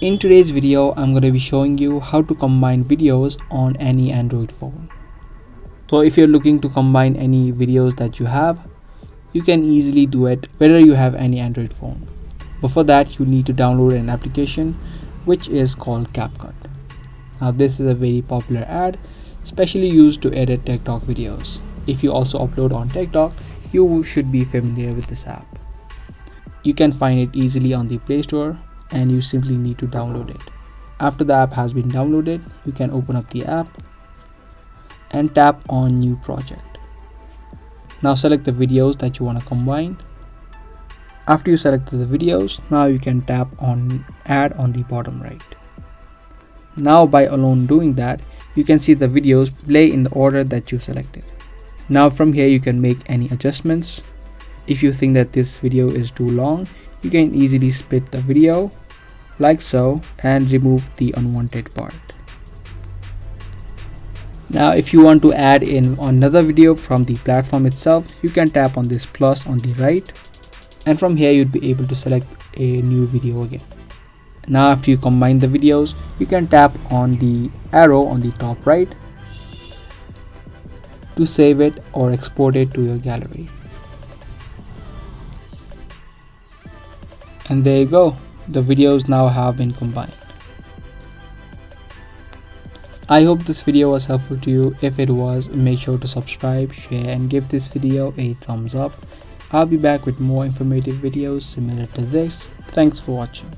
In today's video, I'm going to be showing you how to combine videos on any Android phone. So if you're looking to combine any videos that you have, you can easily do it whether you have any Android phone. But for that, you need to download an application which is called CapCut. Now this is a very popular ad, especially used to edit TikTok videos. If you also upload on TikTok, you should be familiar with this app. You can find it easily on the Play Store and you simply need to download it. After the app has been downloaded, you can open up the app and tap on New Project. Now select the videos that you want to combine. After you select the videos, now you can tap on Add on the bottom right. Now by alone doing that, you can see the videos play in the order that you selected. Now from here you can make any adjustments. If you think that this video is too long, you can easily split the video like so and remove the unwanted part. Now if you want to add in another video from the platform itself, you can tap on this plus on the right, and from here you'd be able to select a new video again. Now after you combine the videos, you can tap on the arrow on the top right to save it or export it to your gallery. And there you go, the videos now have been combined. I hope this video was helpful to you. If it was, make sure to subscribe, share and give this video a thumbs up. I'll be back with more informative videos similar to this. Thanks for watching.